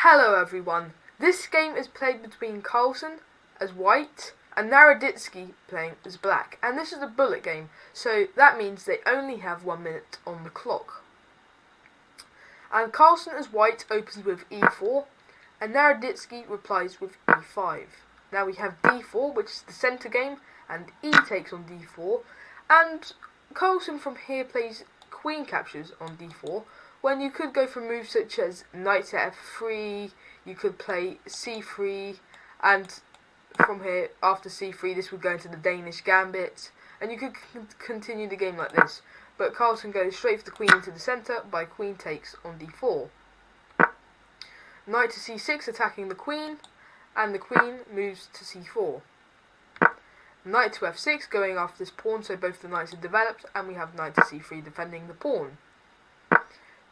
Hello everyone, this game is played between Carlsen as white and Naroditsky playing as black, and this is a bullet game, so that means they only have 1 minute on the clock. And Carlsen as white opens with e4 and Naroditsky replies with e5. Now we have d4, which is the centre game, and e takes on d4, and Carlsen from here plays queen captures on d4, when you could go for moves such as knight to f3, you could play c3, and from here, after c3, this would go into the Danish gambit, and you could continue the game like this. But Carlsen goes straight for the queen into the centre by queen takes on d4. Knight to c6 attacking the queen, and the queen moves to c4. Knight to f6 going after this pawn, so both the knights are developed, and we have knight to c3 defending the pawn.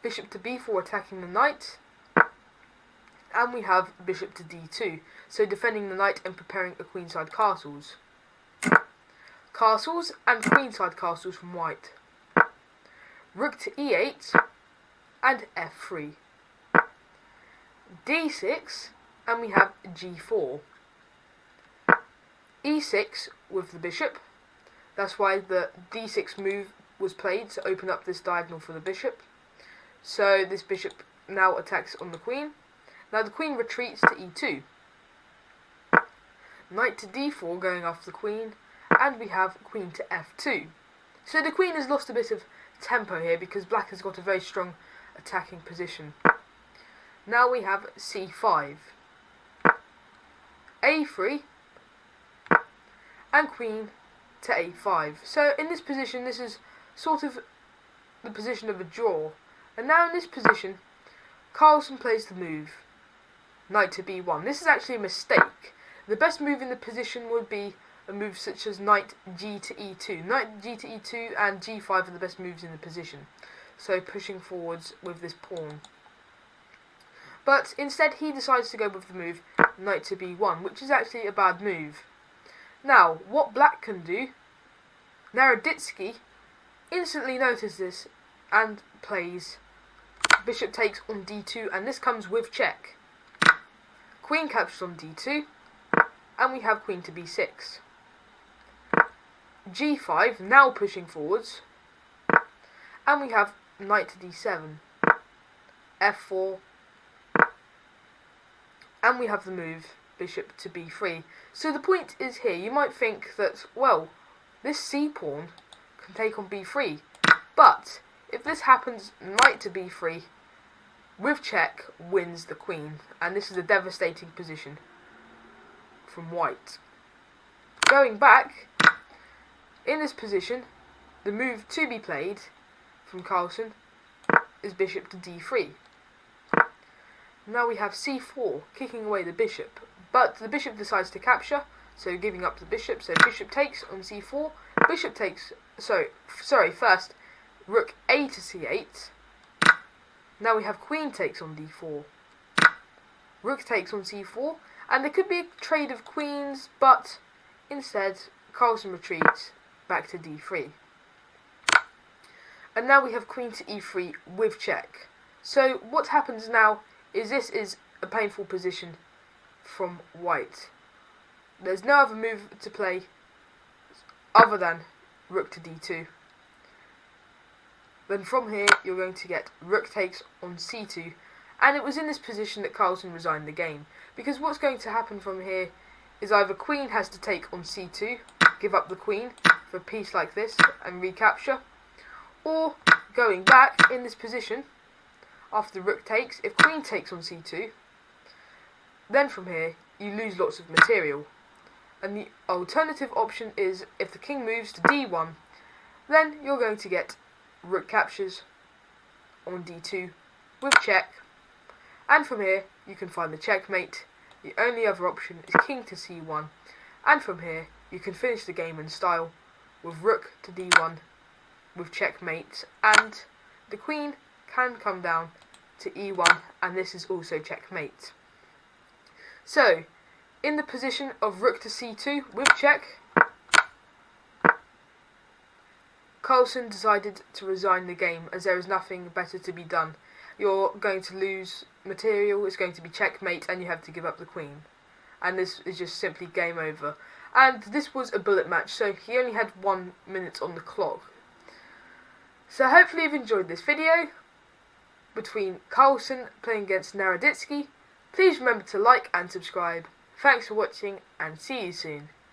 Bishop to b4 attacking the knight, and we have bishop to d2, so defending the knight and preparing a queenside castles. Castles and queenside castles from white. Rook to e8 and f3. d6 and we have g4. e6 with the bishop, that's why the d6 move was played to open up this diagonal for the bishop. So this bishop now attacks on the queen. Now the queen retreats to e2. Knight to d4 going after the queen, and we have queen to f2. So the queen has lost a bit of tempo here because black has got a very strong attacking position. Now we have c5, a3, and queen to a5. So in this position, this is sort of the position of a draw. And now in this position, Carlsen plays the move knight to b1. This is actually a mistake. The best move in the position would be a move such as knight g to e2. Knight g to e2 and g5 are the best moves in the position, so pushing forwards with this pawn. But instead he decides to go with the move knight to b1, which is actually a bad move. Now, what black can do, Naroditsky instantly notices this and plays bishop takes on d2, and this comes with check. Queen captures on d2, and we have queen to b6. g5, now pushing forwards, and we have knight to d7. f4, and we have the move bishop to b3. So the point is here, you might think that, well, this c pawn can take on b3, but if this happens, knight to b3 with check wins the queen, and this is a devastating position from white. Going back, in this position, the move to be played from Carlsen is bishop to d3. Now we have c4, kicking away the bishop, but the bishop decides to capture, so giving up the bishop, so bishop takes on c4, bishop takes, first, rook a to c8. Now we have queen takes on d4. Rook takes on c4, and there could be a trade of queens, but instead Carlsen retreats back to d3. And now we have queen to e3 with check. So what happens now is this is a painful position from white. There's no other move to play other than rook to d2. Then from here, you're going to get rook takes on c2, and it was in this position that Carlsen resigned the game, because what's going to happen from here is either queen has to take on c2, give up the queen for a piece like this and recapture, or going back in this position after rook takes, if queen takes on c2, then from here you lose lots of material. And the alternative option is if the king moves to d1, then you're going to get rook captures on d2 with check, and from here you can find the checkmate. The only other option is king to c1, and from here you can finish the game in style with rook to d1 with checkmate, and the queen can come down to e1, and this is also checkmate. So in the position of rook to c2 with check, Carlsen decided to resign the game as there is nothing better to be done. you're going to lose material, it's going to be checkmate, and you have to give up the queen. And this is just simply game over. And this was a bullet match, so he only had 1 minute on the clock. So hopefully you've enjoyed this video between Carlsen playing against Naroditsky. Please remember to like and subscribe. Thanks for watching, and see you soon.